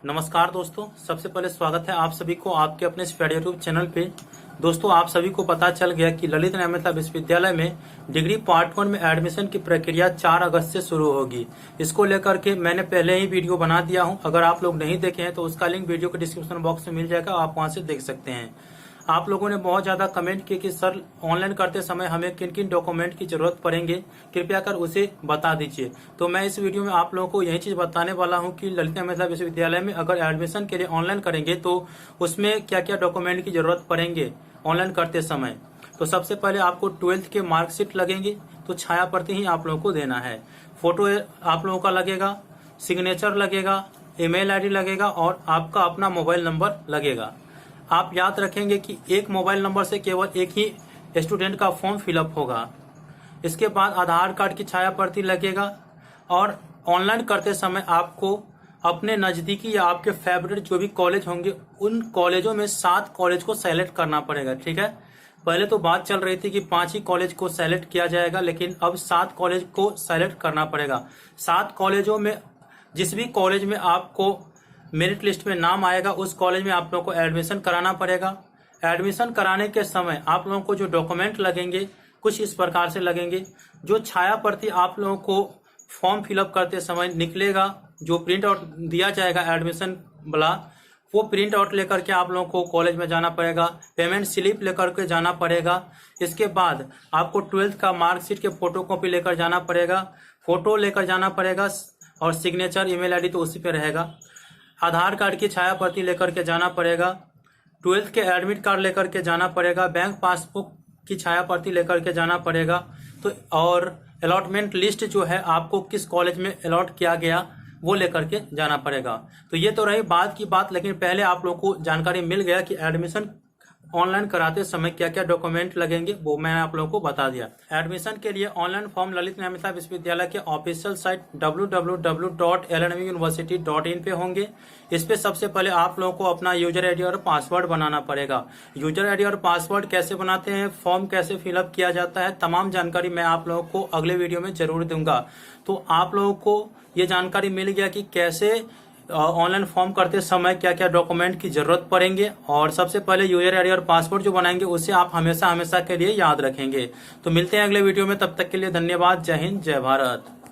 नमस्कार दोस्तों, सबसे पहले स्वागत है आप सभी को आपके अपने स्टडी यूट्यूब चैनल पे। दोस्तों, आप सभी को पता चल गया कि ललित नारायण मेहता विश्वविद्यालय में डिग्री पार्ट 1 में एडमिशन की प्रक्रिया 4 अगस्त से शुरू होगी। इसको लेकर के मैंने पहले ही वीडियो बना दिया हूं। अगर आप लोग नहीं देखे हैं तो उसका लिंक वीडियो के डिस्क्रिप्शन बॉक्स में मिल जाएगा, आप वहां से देख सकते हैं। आप लोगों ने बहुत ज्यादा कमेंट किए कि सर ऑनलाइन करते समय हमें किन किन डॉक्यूमेंट की जरूरत पड़ेंगे, कृपया कर उसे बता दीजिए। तो मैं इस वीडियो में आप लोगों को यही चीज बताने वाला हूं कि ललित नारायण मेहता विश्वविद्यालय में अगर एडमिशन के लिए ऑनलाइन करेंगे तो उसमें क्या क्या डॉक्यूमेंट की जरूरत पड़ेंगे ऑनलाइन करते समय। तो सबसे पहले आपको 12th के मार्कशीट लगेंगे, तो छाया प्रति ही आप लोगों को देना है। फोटो आप लोगों का लगेगा, सिग्नेचर लगेगा, ईमेल आईडी लगेगा और आपका अपना मोबाइल नंबर लगेगा। आप याद रखेंगे कि एक मोबाइल नंबर से केवल एक ही स्टूडेंट का फॉर्म फिलअप होगा। इसके बाद आधार कार्ड की छाया प्रति लगेगा और ऑनलाइन करते समय आपको अपने नजदीकी या आपके फेवरेट जो भी कॉलेज होंगे उन कॉलेजों में 7 कॉलेज को सेलेक्ट करना पड़ेगा। ठीक है, पहले तो बात चल रही थी कि 5 ही कॉलेज को सेलेक्ट किया जाएगा, लेकिन अब 7 कॉलेज को सेलेक्ट करना पड़ेगा। 7 कॉलेजों में जिस भी कॉलेज में आपको मेरिट लिस्ट में नाम आएगा उस कॉलेज में आप लोगों को एडमिशन कराना पड़ेगा। एडमिशन कराने के समय आप लोगों को जो डॉक्यूमेंट लगेंगे कुछ इस प्रकार से लगेंगे। जो छाया प्रति आप लोगों को फॉर्म फिलअप करते समय निकलेगा, जो प्रिंट आउट दिया जाएगा एडमिशन वाला, वो प्रिंट आउट लेकर के आप लोगों को कॉलेज में जाना पड़ेगा। पेमेंट स्लिप लेकर के जाना पड़ेगा। इसके बाद आपको 12th का मार्कशीट के फोटो कॉपी लेकर जाना पड़ेगा, फोटो लेकर जाना पड़ेगा और सिग्नेचर ईमेल आईडी तो उसी पे रहेगा। आधार कार्ड की छाया प्रति लेकर के जाना पड़ेगा, 12th के एडमिट कार्ड लेकर के जाना पड़ेगा, बैंक पासबुक की छाया प्रति लेकर के जाना पड़ेगा। तो और अलॉटमेंट लिस्ट जो है आपको किस कॉलेज में अलॉट किया गया वो लेकर के जाना पड़ेगा। तो ये तो रही बात की बात, लेकिन पहले आप लोगों को जानकारी मिल गया कि एडमिशन ऑनलाइन कराते समय क्या क्या डॉक्यूमेंट लगेंगे, वो मैंने आप लोगों को बता दिया। एडमिशन के लिए ऑनलाइन फॉर्म ललित नारायण मेहता विश्वविद्यालय के ऑफिशियल साइट www.lnmuniversity.in पे होंगे। इस पे सबसे पहले आप लोगों को अपना यूजर आईडी और पासवर्ड बनाना पड़ेगा। यूजर आईडी और पासवर्ड कैसे बनाते हैं, फॉर्म कैसे फिलअप किया जाता है, तमाम जानकारी मैं आप लोगों को अगले वीडियो में जरूर दूंगा। तो आप लोगों को ये जानकारी मिल गया कि कैसे ऑनलाइन फॉर्म करते समय क्या क्या डॉक्यूमेंट की जरूरत पड़ेंगे। और सबसे पहले यूजर आईडी और पासवर्ड जो बनाएंगे उसे आप हमेशा हमेशा के लिए याद रखेंगे। तो मिलते हैं अगले वीडियो में, तब तक के लिए धन्यवाद। जय हिंद, जय भारत।